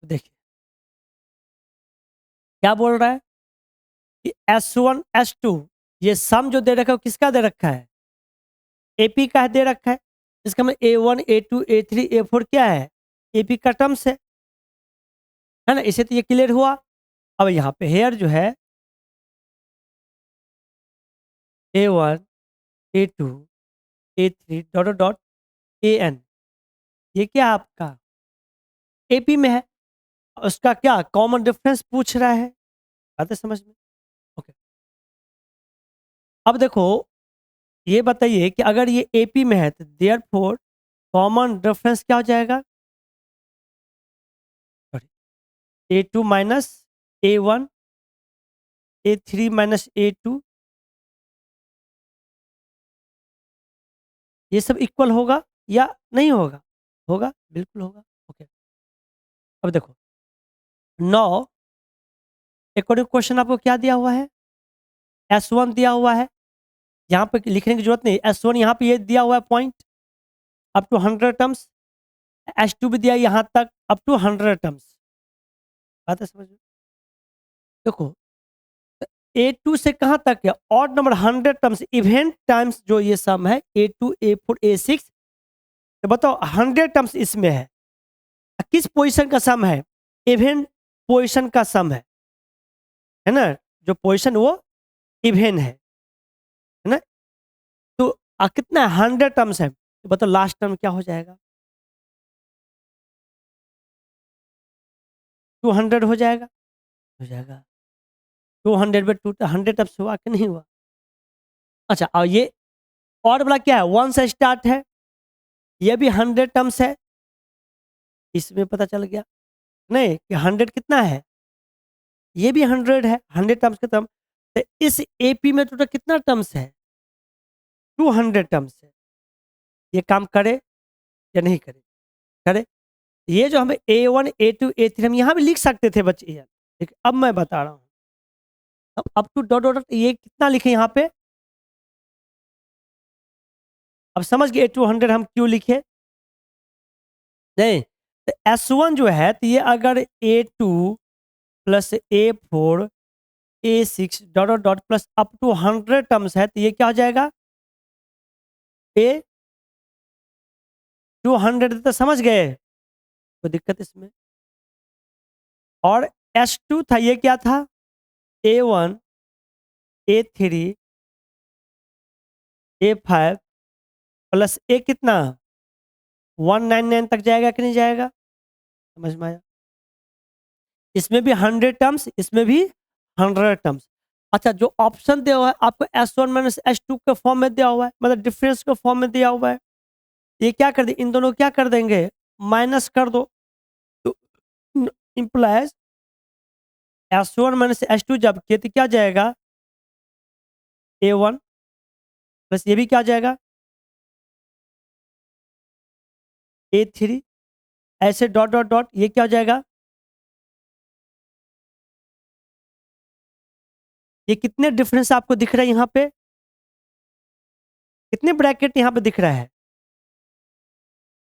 तो देखिए क्या बोल रहा है कि S1 S2 ये सम जो दे रखा है वो किसका दे रखा है? एपी का दे रखा है। इसका मतलब A1 A2 A3 A4 क्या है? एपी का टर्म्स है ना? इससे तो ये क्लियर हुआ। अब यहाँ पे हेयर जो है A1 A2 A3 dot dot dot AN ये क्या है आपका? एपी में है। उसका क्या कॉमन डिफरेंस पूछ रहा है। बात है समझ में? ओके। अब देखो ये बताइए कि अगर ये एपी में है तो देयरफॉर कॉमन डिफरेंस क्या हो जाएगा? A2 minus A1 A3 minus A2 ये सब इक्वल होगा या नहीं होगा? होगा, बिल्कुल होगा। ओके। अब देखो नाउ अकॉर्डिंग क्वेश्चन आपको क्या दिया हुआ है? S1 दिया हुआ है। यहाँ पे लिखने की जरूरत नहीं। S1 यहाँ पे ये दिया हुआ है point up to 100 terms. S2 भी दिया है यहाँ तक अप टू 100 टर्म्स। बात है समझ में? देखो A2 से कहाँ तक है? Odd number 100 terms event times जो ये सम है A2 A4 A6 तो बताओ 100 टर्म्स इसमें है। किस पोजीशन का सम है? इवेंट पोजीशन का सम है ना? जो पोजीशन वो इवेंट है ना? तो कितना 100 टर्म्स है तो बताओ लास्ट टर्म क्या हो जाएगा? 200 हो जाएगा। हो जाएगा 200 में 100 टर्म्स हुआ कि नहीं हुआ? अच्छा और ये और वाला क्या है? 1 से स्टार्ट है। ये भी 100 टर्म्स है। इसमें पता चल गया नहीं कि 100 कितना है? ये भी 100 है। 100 टर्म्स का टर्म तो इस एपी में टोटल कितना टर्म्स है? 200 टर्म्स है। ये काम करे या नहीं करे? करे। ये जो हमें A1 A2 A3 हम यहाँ भी लिख सकते थे बच्चे यार। लेकिन अब मैं बता रहा हूँ। अब अप टू डॉट डॉट ये कितना लिखे यहाँ पे? अब समझ गए 200 हम क्यों लिखे? नहीं तो S1 जो है तो ये अगर A2 plus A4 A6 dot dot dot plus up to 100 terms है तो ये क्या हो जाएगा? A 200 तो समझ गए? कोई दिक्कत इसमें? और S2 था ये क्या था? A1 A3 A5 plus A कितना 199 तक जाएगा कि नहीं जाएगा? समझ में आया? इसमें भी 100 टर्म्स इसमें भी 100 टर्म्स। अच्छा जो ऑप्शन दिया हुआ है आपको S1 माइनस S2 के फॉर्म में दिया हुआ है मतलब डिफरेंस के फॉर्म में दिया हुआ है। ये क्या कर दे इन दोनों क्या कर देंगे? माइनस कर दो तो इम्प्लाइज S1 माइनस S2 जब किए तो क्या जाएगा? A1 प्लस ये भी क्या जाएगा? A3 ऐसे डॉट डॉट डॉट ये क्या हो जाएगा? ये कितने डिफरेंस आपको दिख रहा है यहाँ पे? कितने ब्रैकेट यहाँ पे दिख रहा है?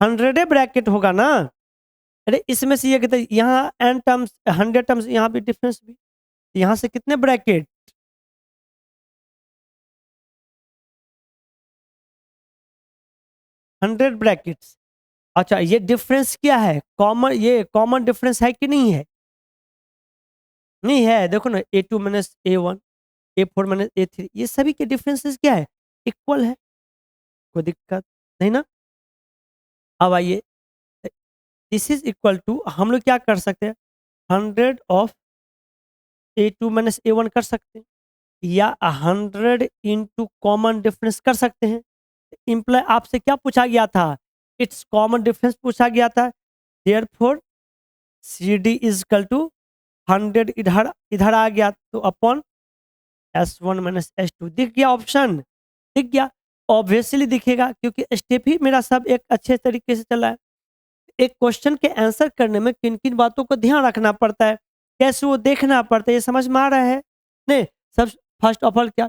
100 ब्रैकेट होगा ना? अरे इसमें से ये कहते हैं यहाँ एन टर्म्स 100 टर्म्स यहाँ भी डिफरेंस भी यहाँ से कितने ब्रैकेट? 100 ब्रैकेट्स। अच्छा ये डिफरेंस क्या है? कॉमन ये कॉमन डिफरेंस है कि नहीं है? नहीं है। देखो ना A2 minus A1 A4 minus A3 ये सभी के डिफरेंसेस क्या है? इक्वल है। कोई दिक्कत नहीं ना? अब आइए दिस इज इक्वल टू हम लोग क्या कर सकते हैं? 100 ऑफ A2 माइनस A1 कर सकते हैं या 100 इंटू कॉमन डिफरेंस कर सकते हैं। इम्प्लाई आपसे क्या पूछा गया था? इट्स कॉमन डिफरेंस पूछा गया था। Therefore C D is equal to 100 इधर इधर आ गया तो अपॉन S1 माइनस S2 दिख गया ऑप्शन? दिख गया। ऑब्वियसली दिखेगा क्योंकि स्टेप ही मेरा सब एक अच्छे तरीके से चला है। एक क्वेश्चन के आंसर करने में किन किन बातों को ध्यान रखना पड़ता है कैसे वो देखना पड़ता है ये समझ में आ रहा है? नहीं सब फर्स्ट ऑफ ऑल क्या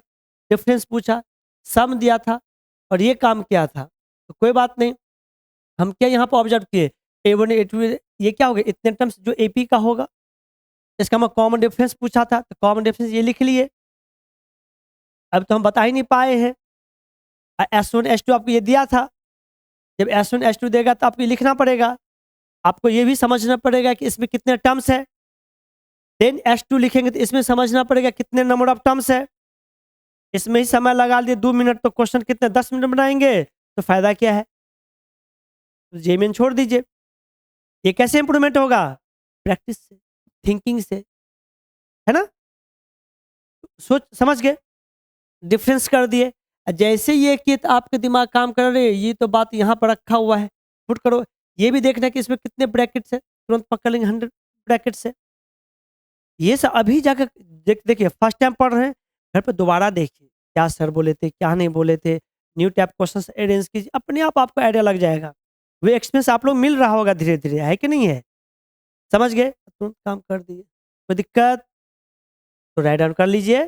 डिफरेंस पूछा सम दिया था और ये काम किया था तो कोई बात नहीं। हम क्या यहाँ पर ऑब्जर्व किए A1 A2 ये क्या हो गया? इतने टर्म्स जो AP का होगा। इसका मैं कॉमन डिफरेंस पूछा था, तो कॉमन डिफरेंस ये लिख लिए। अब तो हम बता ही नहीं पाए हैं। S1 S2 आपको ये दिया था। जब S1 S2 देगा तो आपको ये लिखना पड़ेगा। आपको ये भी समझना पड़ेगा कि इसमें कितने टर्म्स है। देन S2 लिखेंगे तो इसमें समझना पड़ेगा कितने नंबर ऑफ टर्म्स है। इसमें ही समय लगा लिए 2 मिनट, तो क्वेश्चन कितने 10 मिनट बनाएंगे, तो फायदा क्या है? तो जेईमेन छोड़ दीजिए। ये कैसे इंप्रूवमेंट होगा? प्रैक्टिस से, थिंकिंग से, है ना? सोच समझ गए? डिफरेंस कर दिए। जैसे ये कि आपके दिमाग काम कर रहे हैं, ये तो बात यहाँ पर रखा हुआ है, पुट करो। ये भी देखना है कि इसमें कितने ब्रैकेट्स है, तुरंत पकड़ लेंगे 100 ब्रैकेट्स है। ये सब अभी जाकर देखिए, फर्स्ट टाइम पढ़ रहे हैं, घर पे दोबारा देखिए क्या सर बोले थे, क्या नहीं बोले थे। न्यू टाइप क्वेश्चन अरेंज कीजिए, अपने आप आपको आइडिया लग जाएगा। वो एक्सपीरियंस आप लोग मिल रहा होगा धीरे धीरे, है कि नहीं है? समझ गए? तुरंत काम कर दिए। कोई दिक्कत तो राइट डाउन कर लीजिए।